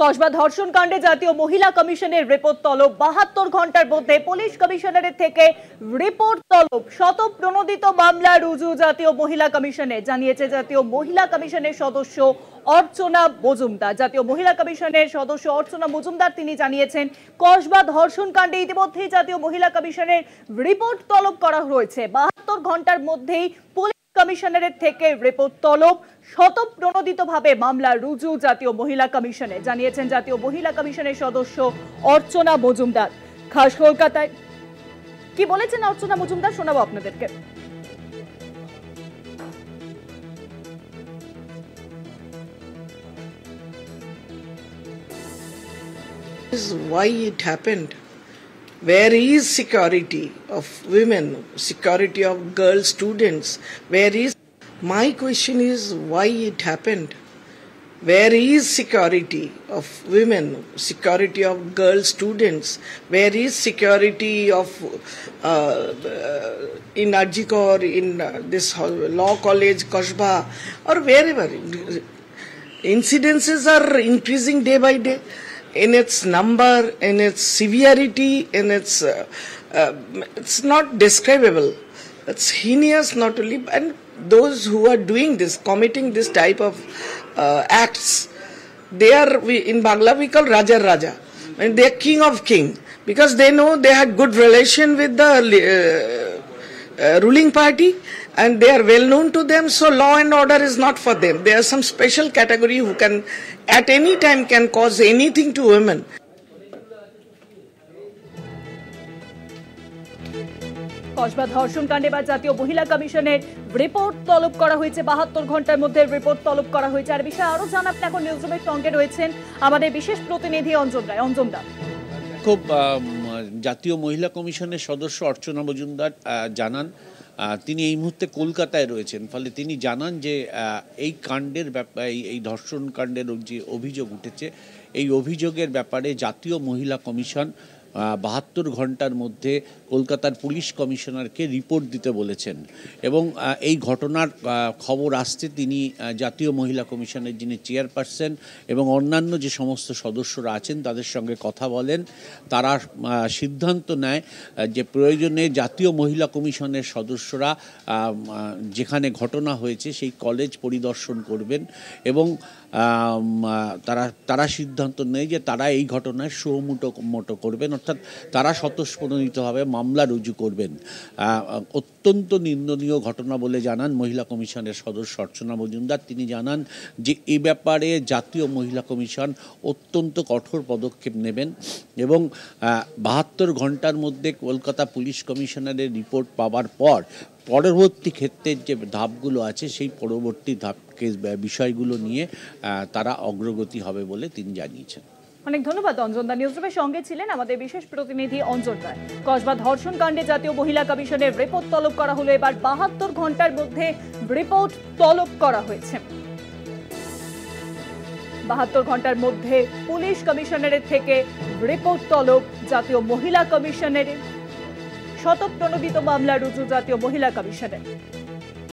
কসবা ধর্ষণ কাণ্ডে জাতীয় মহিলা কমিশনের রিপোর্ট তলব। ৭২ ঘন্টার মধ্যে পুলিশ কমিশনারের থেকে রিপোর্ট তলব। শতপ্রণোদিত মামলা রুজু জাতীয় মহিলা কমিশনে, জানিয়েছে জাতীয় মহিলা কমিশনের সদস্য অর্চনা মজুমদার। জাতীয় মহিলা কমিশনের সদস্য অর্চনা মজুমদার তিনি জানিয়েছেন, কসবা ধর্ষণ কাণ্ডে ইতিমধ্যেই জাতীয় মহিলা কমিশনের রিপোর্ট তলব করা হয়েছে। ৭২ ঘন্টার মধ্যেই পুলিশ কমিশনারের থেকে রিপোর্ট তলব। শতপ্রণোদিতভাবে মামলা রুজু জাতীয় মহিলা কমিশনে, জানিয়েছেন জাতীয় মহিলা কমিশনের সদস্য অর্চনা মজুমদার। খাস কলকাতায় কি বলেছেন অর্চনা মজুমদার শোনাবো আপনাদেরকে। Why it happened? Where is security of women, security of girl students? Where is? My question is why it happened? Where is security of women, security of girl students? Where is security of in Arjiko or in this law college, Kosba or wherever? Incidences are increasing day by day. In its number, in its severity, in its it's not describable. It's heinous, not only, and those who are doing this, committing this type of acts, they are, in Bangla we call Raja Raja, and they are king of king, because they know they had good relation with the ruling party, and they are well known to them, so law and order is not for them. There are some special category who can at any time can cause anything to women. Kasba ধর্ষণ কাণ্ডে বা জাতীয় মহিলা কমিশনের report তলব করা হয়েছে। ৭২ ঘন্টার মধ্যে রিপোর্ট তলব করা হয়েছে। আর বিষয়ে আরো জানাতে এখন নিউজরুমের সঙ্গে রয়েছেন আমাদের বিশেষ প্রতিনিধি অঞ্জন রায়। অঞ্জন দা, খুব জাতীয় মহিলা কমিশনের সদস্য অর্চনা মজুমদার জানান, তিনি এই মুহূর্তে কলকাতায় রয়েছেন, ফলে তিনি জানান যে এই কাণ্ডের ব্যাপারে, এই ধর্ষণ কাণ্ডের যে অভিযোগ উঠেছে, এই অভিযোগের ব্যাপারে জাতীয় মহিলা কমিশন ৭২ ঘন্টার মধ্যে কলকাতার পুলিশ কমিশনারকে রিপোর্ট দিতে বলেছেন। এবং এই ঘটনার খবর আসতে তিনি জাতীয় মহিলা কমিশনের যিনি চেয়ারপারসন এবং অন্যান্য যে সমস্ত সদস্যরা আছেন তাদের সঙ্গে কথা বলেন। তারা সিদ্ধান্ত নেয় যে প্রয়োজনে জাতীয় মহিলা কমিশনের সদস্যরা যেখানে ঘটনা হয়েছে সেই কলেজ পরিদর্শন করবেন এবং তারা সিদ্ধান্ত নেয় যে তারা এই ঘটনায় সুমোটো করবেন, অর্থাৎ তারা স্বতঃস্ফূর্তভাবে মামলা রুজু করবেন। অত্যন্ত নিন্দনীয় ঘটনা বলে জানান মহিলা কমিশনের সদস্য অর্চনা মজুমদার। তিনি জানান যে এ ব্যাপারে জাতীয় মহিলা কমিশন অত্যন্ত কঠোর পদক্ষেপ নেবেন এবং ৭২ ঘন্টার মধ্যে কলকাতা পুলিশ কমিশনারের রিপোর্ট পাওয়ার পর পরবর্তী ক্ষেত্রের যে ধাপগুলো আছে সেই পরবর্তী বিষয়গুলো নিয়ে তারা অগ্রগতি হবে বলে তিনি জানিয়েছেন। অনেক ধন্যবাদ অঞ্জন দা। নিউজরুমের সঙ্গে ছিলেন আমাদের বিশেষ প্রতিনিধি অঞ্জন রায়। কসবা ধর্ষণ কাণ্ডে জাতীয় মহিলা কমিশনের রিপোর্ট তলব করা হলো। এবার ৭২ ঘন্টার মধ্যে রিপোর্ট তলব করা হয়েছে। ৭২ ঘন্টার মধ্যে পুলিশ কমিশনারের থেকে রিপোর্ট তলব জাতীয় মহিলা কমিশনের। শতপ্রণোদিত মামলা রুজু জাতীয় মহিলা কমিশনের।